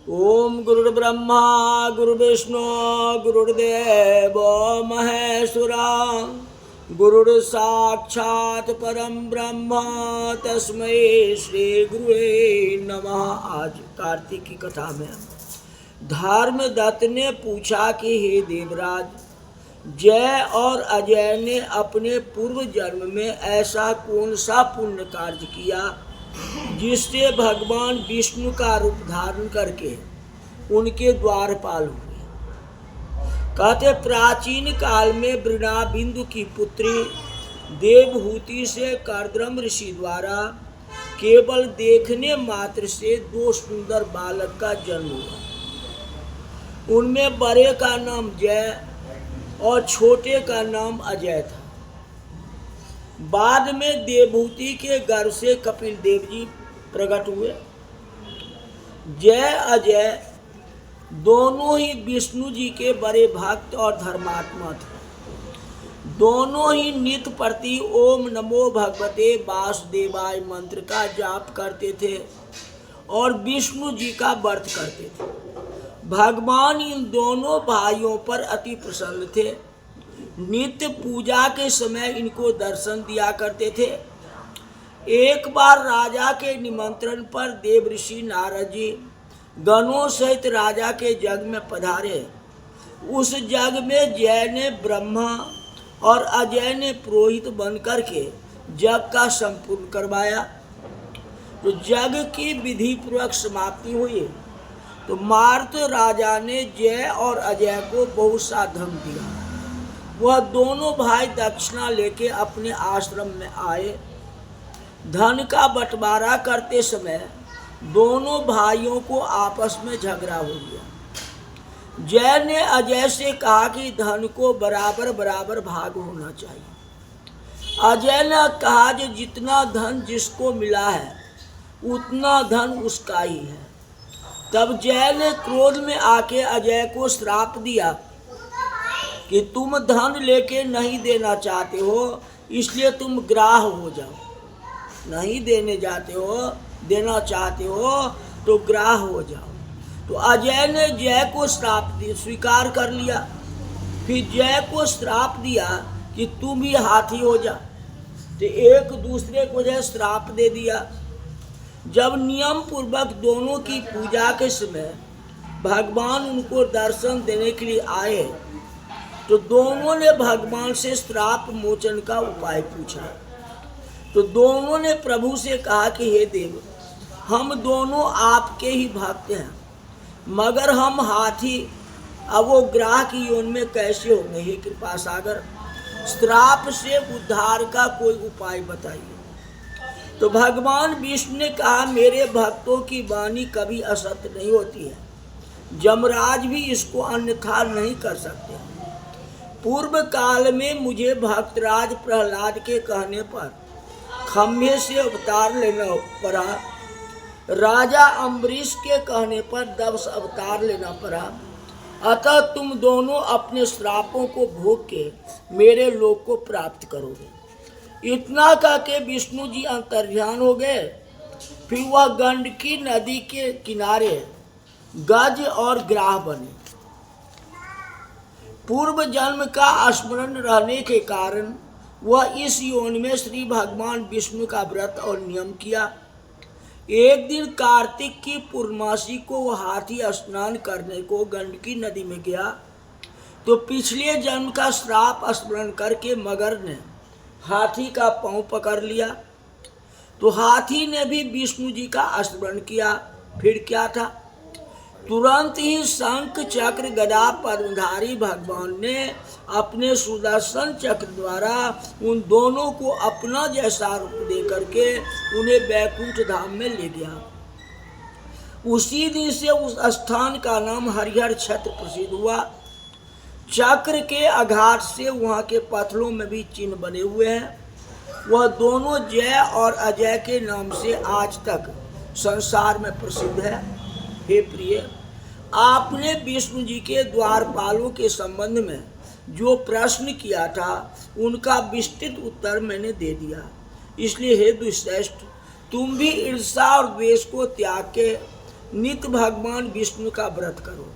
ओम गुरुर्ब्रह्मा गुरुर्विष्णु गुरुर्देव महेश्वरा गुरुर्साक्षात् परम ब्रह्म तस्मै श्री गुरुवे नमः। आज कार्तिक की कथा में धर्मदत्त ने पूछा कि हे देवराज, जय और अजय ने अपने पूर्व जन्म में ऐसा कौन सा पुण्य कार्य किया जिससे भगवान विष्णु का रूप धारण करके उनके द्वारपाल हुए। कहते प्राचीन काल में वृणाबिंदु की पुत्री देवहूति से कर्दम ऋषि द्वारा केवल देखने मात्र से दो सुंदर बालक का जन्म हुआ। उनमें बड़े का नाम जय और छोटे का नाम अजय था। बाद में देवहूति के गर्भ से कपिल देव जी प्रकट हुए। जय अजय दोनों ही विष्णु जी के बड़े भक्त और धर्मात्मा थे। दोनों ही नित्य प्रति ओम नमो भगवते वासुदेवाय मंत्र का जाप करते थे और विष्णु जी का व्रत करते थे। भगवान इन दोनों भाइयों पर अति प्रसन्न थे। नित्य पूजा के समय इनको दर्शन दिया करते थे। एक बार राजा के निमंत्रण पर देव ऋषि नारद जी गणों सहित राजा के जग में पधारे। उस जग में जय ने ब्रह्मा और अजय ने पुरोहित बनकर के जग का संपूर्ण करवाया। तो जग की विधि पूर्वक समाप्ति हुई तो मार्त राजा ने जय और अजय को बहुत सा धन दिया। वह दोनों भाई दक्षिणा लेके अपने आश्रम में आए। धन का बंटवारा करते समय दोनों भाइयों को आपस में झगड़ा हो गया। जय ने अजय से कहा कि धन को बराबर बराबर भाग होना चाहिए। अजय ने कहा कि जितना धन जिसको मिला है उतना धन उसका ही है। तब जय ने क्रोध में आके अजय को श्राप दिया कि तुम धन लेके नहीं देना चाहते हो, इसलिए तुम ग्राह हो जाओ। नहीं देने जाते हो, देना चाहते हो तो ग्राह हो जाओ। तो अजय ने जय को श्राप स्वीकार कर लिया। फिर जय को श्राप दिया कि तुम भी हाथी हो जा। तो एक दूसरे को जो श्राप दे दिया। जब नियम पूर्वक दोनों की पूजा के समय भगवान उनको दर्शन देने के लिए आए तो दोनों ने भगवान से श्राप मोचन का उपाय पूछा। तो दोनों ने प्रभु से कहा कि हे देव, हम दोनों आपके ही भक्त हैं, मगर हम हाथी अब वो ग्राह की योनि में कैसे होंगे। हे कृपा सागर, श्राप से उद्धार का कोई उपाय बताइए। तो भगवान विष्णु ने कहा, मेरे भक्तों की वाणी कभी असत्य नहीं होती है। यमराज भी इसको अन्यथा नहीं कर सकते। पूर्व काल में मुझे भक्तराज प्रहलाद के कहने पर खम्भे से अवतार लेना पड़ा। राजा अम्बरीश के कहने पर 10 अवतार लेना पड़ा। अतः तुम दोनों अपने श्रापों को भोग के मेरे लोक को प्राप्त करोगे। इतना कह के विष्णु जी अंतर्ध्यान हो गए। फिर वह गंडकी नदी के किनारे गज और ग्राह बने। पूर्व जन्म का स्मरण रहने के कारण वह इस योनि में श्री भगवान विष्णु का व्रत और नियम किया। एक दिन कार्तिक की पूर्णमासी को वह हाथी स्नान करने को गंडकी नदी में गया तो पिछले जन्म का श्राप स्मरण करके मगर ने हाथी का पांव पकड़ लिया। तो हाथी ने भी विष्णु जी का स्मरण किया। फिर क्या था, तुरंत ही शंख चक्र गदा पद्मधारी भगवान ने अपने सुदर्शन चक्र द्वारा उन दोनों को अपना जैसा रूप दे करके उन्हें वैकुंठ धाम में ले गया। उसी दिन से उस स्थान का नाम हरिहर क्षेत्र प्रसिद्ध हुआ। चक्र के आघात से वहाँ के पत्थरों में भी चिन्ह बने हुए हैं। वह दोनों जय और अजय के नाम से आज तक संसार में प्रसिद्ध है। हे प्रिय, आपने विष्णु जी के द्वारपालों के संबंध में जो प्रश्न किया था उनका विस्तृत उत्तर मैंने दे दिया। इसलिए हे दुष्श्रेष्ठ, तुम भी ईर्षा और द्वेष को त्याग के नित्य भगवान विष्णु का व्रत करो।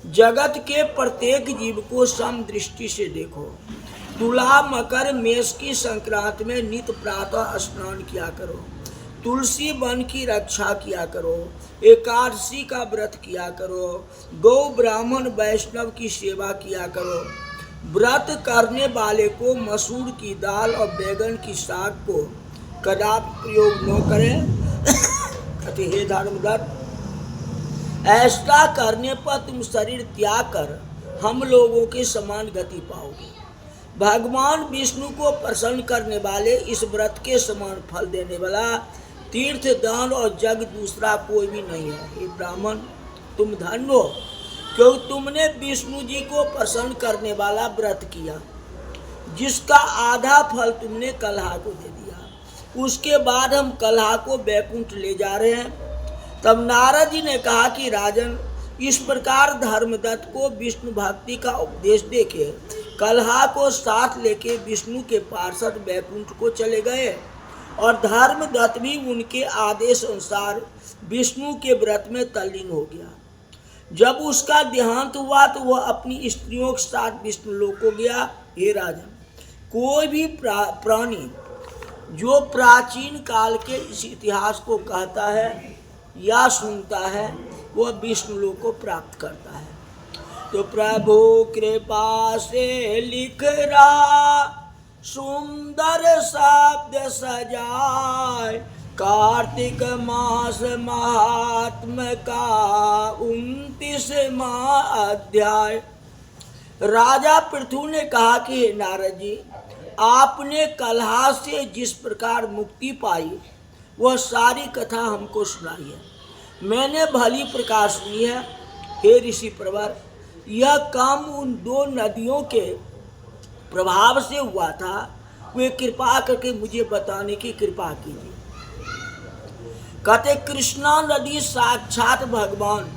जगत के प्रत्येक जीव को सम दृष्टि से देखो। तुला मकर मेष की संक्रांति में नित्य प्रातः स्नान किया करो। तुलसी वन की रक्षा किया करो। एकादशी का व्रत किया करो। गौ ब्राह्मण वैष्णव की सेवा किया करो। व्रत करने वाले को मसूर की दाल और बैगन की साग को कदापि प्रयोग न करें। अति हे धर्मदत्त, ऐसा करने पर तुम शरीर त्याग कर हम लोगों के समान गति पाओगे। भगवान विष्णु को प्रसन्न करने वाले इस व्रत के समान फल देने वाला तीर्थ दान और जग दूसरा कोई भी नहीं है। हे ब्राह्मण, तुम धन्य हो, क्योंकि तुमने विष्णु जी को प्रसन्न करने वाला व्रत किया, जिसका आधा फल तुमने कलहा को दे दिया। उसके बाद हम कलहा को बैकुंठ ले जा रहे हैं। तब नारद जी ने कहा कि राजन, इस प्रकार धर्मदत्त को विष्णु भक्ति का उपदेश देके कलहा को साथ लेके विष्णु के पार्षद बैकुंठ को चले गए और धर्मदत्त भी उनके आदेश अनुसार विष्णु के व्रत में तल्लीन हो गया। जब उसका देहांत हुआ तो वह अपनी स्त्रियों के साथ विष्णु लोक को गया। हे राजन, कोई भी प्राणी जो प्राचीन काल के इस इतिहास को कहता है या सुनता है वह विष्णु लोक को प्राप्त करता है। तो प्रभु कृपा से लिख रहा सुंदर शब्द सजाए, कार्तिक मास महात्म का 29वां अध्याय। राजा पृथु ने कहा कि हे नारद जी, आपने कलहा से जिस प्रकार मुक्ति पाई वह सारी कथा हमको सुनाई है। मैंने भली प्रकार सुनी है। हे ऋषि प्रवर, यह काम उन 2 नदियों के प्रभाव से हुआ था। वे कृपा करके मुझे बताने की कृपा कीजिए। कहते कृष्णा नदी साक्षात भगवान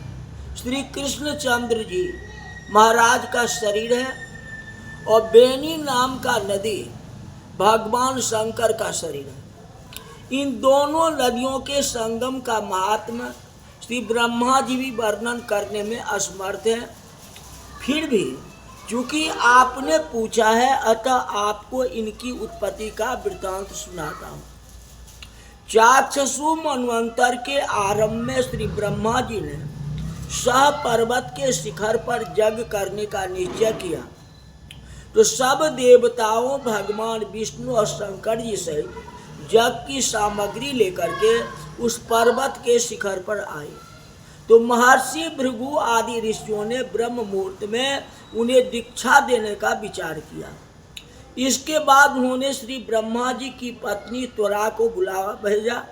श्री कृष्णचंद्र जी महाराज का शरीर है और बेनी नाम का नदी भगवान शंकर का शरीर है। इन दोनों नदियों के संगम का महात्मा श्री ब्रह्मा जी भी वर्णन करने में असमर्थ हैं। फिर भी चूंकि आपने पूछा है, अतः आपको इनकी उत्पत्ति का वृत्तांत सुनाता हूँ। चाक्षसु मनवंतर के आरंभ में श्री ब्रह्मा जी ने सह पर्वत के शिखर पर यज्ञ करने का निश्चय किया तो सब देवताओं भगवान विष्णु और शंकर जी से यज्ञ की सामग्री लेकर के उस पर्वत के शिखर पर आए। तो महर्षि भृगु आदि ऋषियों ने ब्रह्म मुहूर्त में उन्हें दीक्षा देने का विचार किया। इसके बाद उन्होंने श्री ब्रह्मा जी की पत्नी त्वरा को बुलावा भेजा।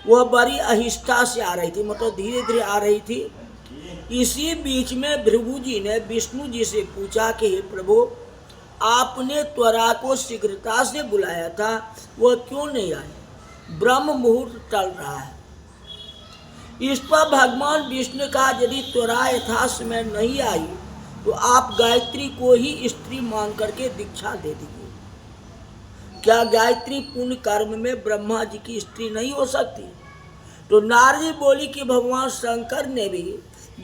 वह बड़ी अहिष्ठा से आ रही थी, मतलब धीरे धीरे आ रही थी। इसी बीच में भृगु जी ने विष्णु जी से पूछा कि हे प्रभु, आपने त्वरा को शीघ्रता से बुलाया था, वह क्यों नहीं आई? ब्रह्म मुहूर्त टल रहा है। इस पर भगवान विष्णु ने कहा, यदि त्वरा यथा समय नहीं आई तो आप गायत्री को ही स्त्री मान करके दीक्षा दे दीजिए। क्या गायत्री पुण्य कर्म में ब्रह्मा जी की स्त्री नहीं हो सकती? तो नारद जी बोली कि भगवान शंकर ने भी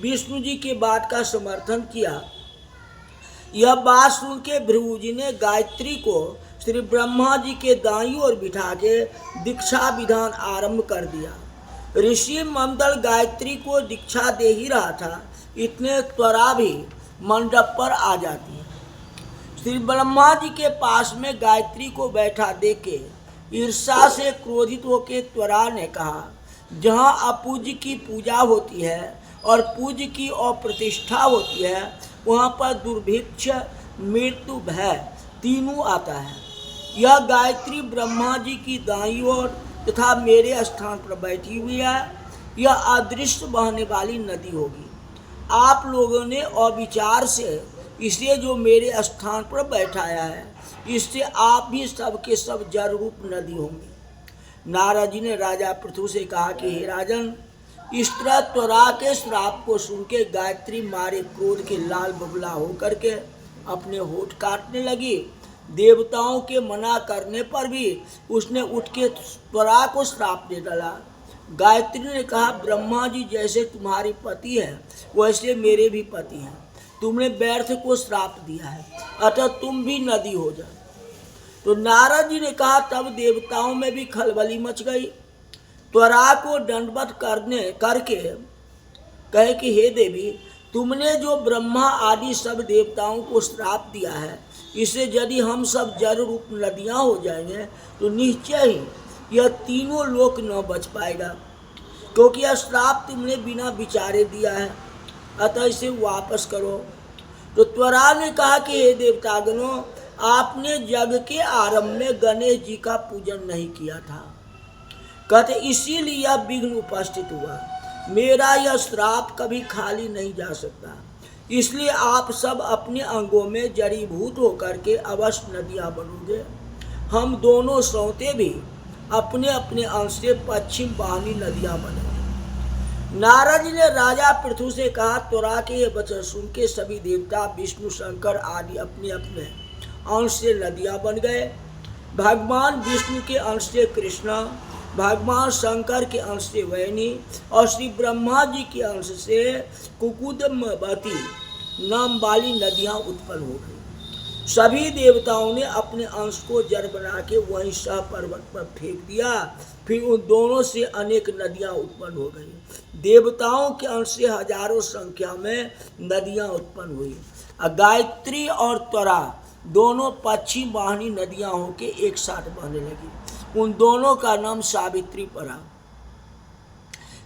विष्णु जी की बात का समर्थन किया। यह बात सुन के भृगु जी ने गायत्री को श्री ब्रह्मा जी के दाईं ओर बिठा के दीक्षा विधान आरंभ कर दिया। ऋषि मंडल गायत्री को दीक्षा दे ही रहा था, इतने त्वरा भी मंडप पर आ जाती है। श्री ब्रह्मा जी के पास में गायत्री को बैठा देके ईर्षा से क्रोधित होकर त्वरा ने कहा, जहाँ अपूज्य की पूजा होती है और पूज्य की अप्रतिष्ठा होती है वहाँ पर दुर्भिक्ष, मृत्यु, भय तीनों आता है। यह गायत्री ब्रह्मा जी की दाईं ओर तथा मेरे स्थान पर बैठी हुई है। यह अदृश्य बहने वाली नदी होगी। आप लोगों ने अविचार से इसे जो मेरे स्थान पर बैठाया है, इससे आप भी सब के सब जड़ रूप नदी होंगे। नारद जी ने राजा पृथु से कहा कि हे राजन, इस तरह त्वरा के श्राप को सुन के गायत्री मारे क्रोध के लाल बबला होकर के अपने होठ काटने लगी। देवताओं के मना करने पर भी उसने उठ के त्वरा को श्राप दे डाला। गायत्री ने कहा, ब्रह्मा जी जैसे तुम्हारे पति हैं वैसे मेरे भी पति हैं। तुमने व्यर्थ को श्राप दिया है, अतः तुम भी नदी हो जाओ। तो नारद जी ने कहा, तब देवताओं में भी खलबली मच गई। त्वरा को दंडवत करके कहे कि हे देवी, तुमने जो ब्रह्मा आदि सब देवताओं को श्राप दिया है, इसे यदि हम सब जल रूप नदियां हो जाएंगे तो निश्चय ही यह तीनों लोक न बच पाएगा, क्योंकि यह श्राप तुमने बिना विचारे दिया है, अतः इसे वापस करो। तो त्वरा ने कहा कि हे देवतागणों, आपने जग के आरंभ में गणेश जी का पूजन नहीं किया था, कहते इसीलिए यह विघ्न उपस्थित हुआ। मेरा यह श्राप कभी खाली नहीं जा सकता, इसलिए आप सब अपने अंगों में जड़ीभूत होकर के अवश्य नदियाँ बनोगे। हम दोनों सौते भी अपने अपने अंश से पश्चिम वाहिनी नदियाँ बनेंगे। नारद जी ने राजा पृथु से कहा, त्वरा के ये वचन सुन के सभी देवता विष्णु शंकर आदि अपने अपने अंश से नदियाँ बन गए। भगवान विष्णु के अंश से कृष्णा, भगवान शंकर के अंश से वैनी और श्री ब्रह्मा जी के अंश से कुकुदमवती नाम वाली नदियाँ उत्पन्न हो गई। सभी देवताओं ने अपने अंश को जड़ बना के वहीं सह पर्वत पर फेंक दिया, फिर उन दोनों से अनेक नदियाँ उत्पन्न हो गई। देवताओं के अंश से हजारों संख्या में नदियाँ उत्पन्न हुई। गायत्री और त्वरा दोनों पश्चिम वाहिनी नदियाँ होके एक साथ बहने लगी। उन दोनों का नाम सावित्री पड़ा।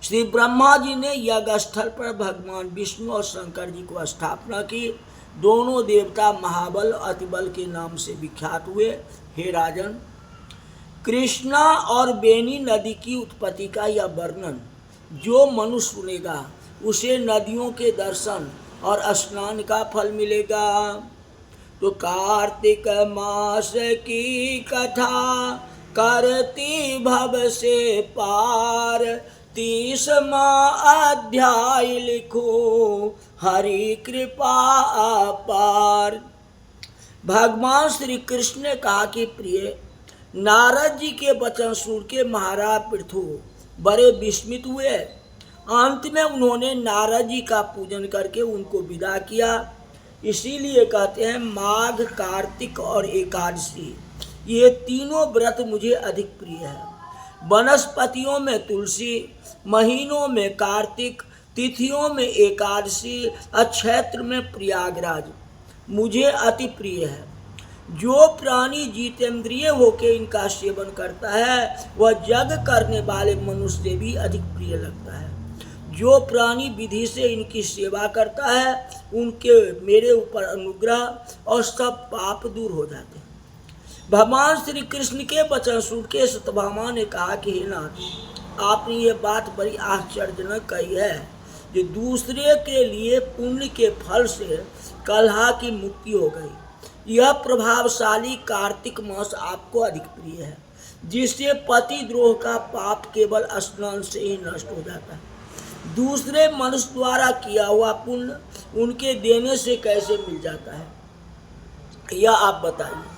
श्री ब्रह्मा जी ने यज्ञ स्थल पर भगवान विष्णु और शंकर जी को स्थापना की। दोनों देवता महाबल अतिबल के नाम से विख्यात हुए। हे राजन, कृष्णा और बेनी नदी की उत्पत्ति का यह वर्णन जो मनुष्य सुनेगा उसे नदियों के दर्शन और स्नान का फल मिलेगा। तो कार्तिक मास की कथा करती भव से पार, 30वां अध्याय लिखो हरि कृपा अपार। भगवान श्री कृष्ण ने कहा कि प्रिय, नारद जी के वचन सुन के महाराज पृथु बड़े विस्मित हुए। अंत में उन्होंने नारद जी का पूजन करके उनको विदा किया। इसीलिए कहते हैं माघ, कार्तिक और एकादशी ये तीनों व्रत मुझे अधिक प्रिय है। वनस्पतियों में तुलसी, महीनों में कार्तिक, तिथियों में एकादशी, अक्षेत्र में प्रयागराज मुझे अति प्रिय है। जो प्राणी जितेंद्रिय होकर इनका सेवन करता है वह जग करने वाले मनुष्य से भी अधिक प्रिय लगता है। जो प्राणी विधि से इनकी सेवा करता है उनके मेरे ऊपर अनुग्रह और सब पाप दूर हो जाते हैं। भगवान श्री कृष्ण के वचन सुन के सत्यभामा ने कहा कि हे नाथ, आपने ये बात बड़ी आश्चर्यजनक कही है कि दूसरे के लिए पुण्य के फल से कलह की मुक्ति हो गई। यह प्रभावशाली कार्तिक मास आपको अधिक प्रिय है, जिससे पति द्रोह का पाप केवल स्नान से ही नष्ट हो जाता है। दूसरे मनुष्य द्वारा किया हुआ पुण्य उनके देने से कैसे मिल जाता है, यह आप बताइए।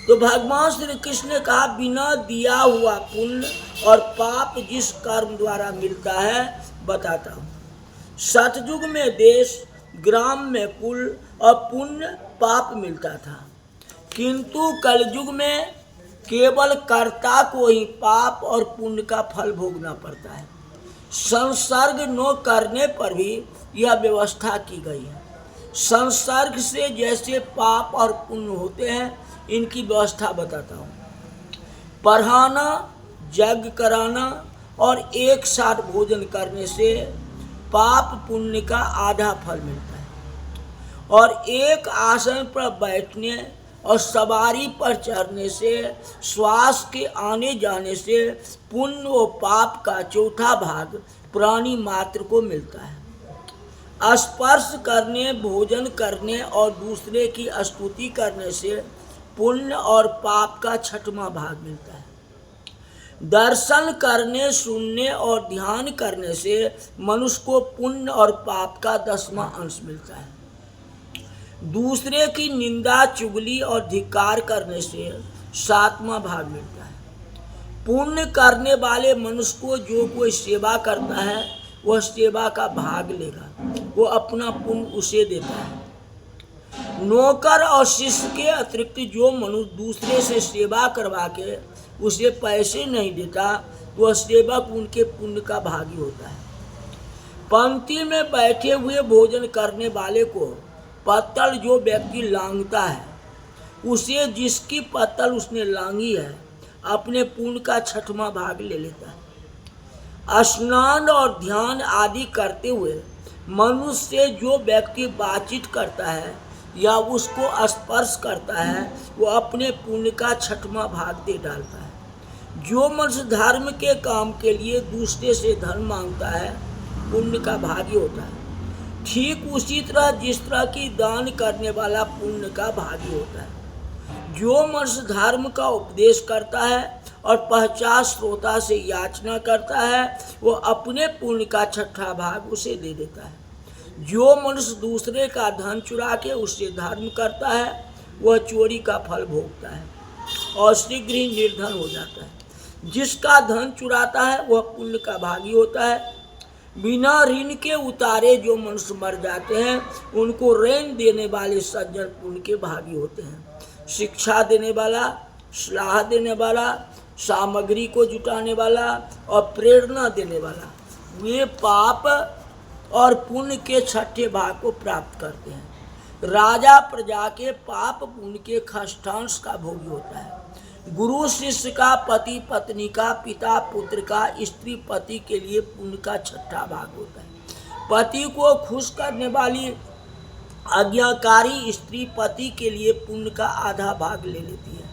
तो भगवान श्री कृष्ण ने कहा, बिना दिया हुआ पुण्य और पाप जिस कर्म द्वारा मिलता है बताता हूँ। सतयुग में देश, ग्राम में कुल और पुण्य पाप मिलता था, किंतु कलयुग में केवल कर्ता को ही पाप और पुण्य का फल भोगना पड़ता है। संसर्ग न करने पर भी यह व्यवस्था की गई है। संसर्ग से जैसे पाप और पुण्य होते हैं, इनकी व्यवस्था बताता हूँ। पढ़ाना, यज्ञ कराना और एक साथ भोजन करने से पाप पुण्य का आधा फल मिलता है, और एक आसन पर बैठने और सवारी पर चढ़ने से, श्वास के आने जाने से पुण्य और पाप का चौथा भाग प्राणी मात्र को मिलता है। स्पर्श करने, भोजन करने और दूसरे की स्तुति करने से पुण्य और पाप का छठवां भाग मिलता है। दर्शन करने, सुनने और ध्यान करने से मनुष्य को पुण्य और पाप का 10वां अंश मिलता है। दूसरे की निंदा, चुगली और धिक्कार करने से 7वां भाग मिलता है। पुण्य करने वाले मनुष्य को जो कोई सेवा करता है वह सेवा का भाग लेगा, वो अपना पुण्य उसे देता है। नौकर और शिष्य के अतिरिक्त जो मनुष्य दूसरे से सेवा करवा के उसे पैसे नहीं देता, वह सेवक उनके पुण्य का भागी होता है। पंक्ति में बैठे हुए भोजन करने वाले को पत्तल जो व्यक्ति लांघता है, उसे जिसकी पत्तल उसने लांघी है अपने पुण्य का 6वां भाग ले लेता है। स्नान और ध्यान आदि करते हुए मनुष्य से जो व्यक्ति बातचीत करता है या उसको स्पर्श करता है, वो अपने पुण्य का 6वां भाग दे डालता है। जो मनुष्य धर्म के काम के लिए दूसरे से धन मांगता है, पुण्य का भागी होता है। ठीक उसी तरह जिस तरह की दान करने वाला पुण्य का भागी होता है। जो मनुष्य धर्म का उपदेश करता है और पश्चात श्रोता से याचना करता है, वो अपने पुण्य का 6वां भाग उसे दे देता है। जो मनुष्य दूसरे का धन चुरा के उससे धर्म करता है, वह चोरी का फल भोगता है और शीघ्र ही निर्धन हो जाता है। जिसका धन चुराता है वह पुण्य का भागी होता है। बिना ऋण के उतारे जो मनुष्य मर जाते हैं, उनको ऋण देने वाले सज्जन पुण्य के भागी होते हैं। शिक्षा देने वाला, सलाह देने वाला, सामग्री को जुटाने वाला और प्रेरणा देने वाला, वे पाप और पुण्य के 6ठे भाग को प्राप्त करते हैं। राजा प्रजा के पाप पुण्य के खष्टांश का भोगी होता है। गुरु शिष्य का, पति पत्नी का, पिता पुत्र का, स्त्री पति के लिए पुण्य का 6ठा भाग होता है। पति को खुश करने वाली आज्ञाकारी स्त्री पति के लिए पुण्य का आधा भाग ले लेती है।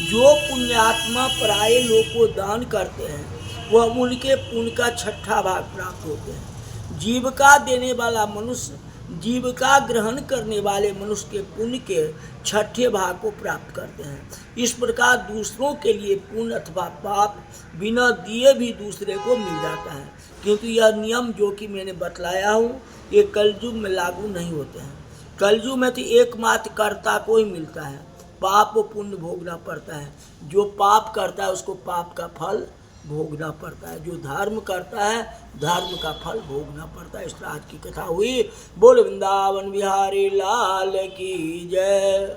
जो पुण्यात्मा पराये लोग को दान करते हैं वह उनके पुण्य का 6ठा भाग प्राप्त होते हैं। जीविका देने वाला मनुष्य जीविका ग्रहण करने वाले मनुष्य के पुण्य के 6ठे भाग को प्राप्त करते हैं। इस प्रकार दूसरों के लिए पुण्य अथवा पाप बिना दिए भी दूसरे को मिल जाता है। किंतु यह नियम जो कि मैंने बतलाया हूँ, ये कलयुग में लागू नहीं होते हैं। कलयुग में तो एकमात्र कर्ता को ही मिलता है, पाप और पुण्य भोगना पड़ता है। जो पाप करता है उसको पाप का फल भोगना पड़ता है, जो धर्म करता है धर्म का फल भोगना पड़ता है। इस तरह आज की कथा हुई। बोल वृंदावन बिहारी लाल की जय।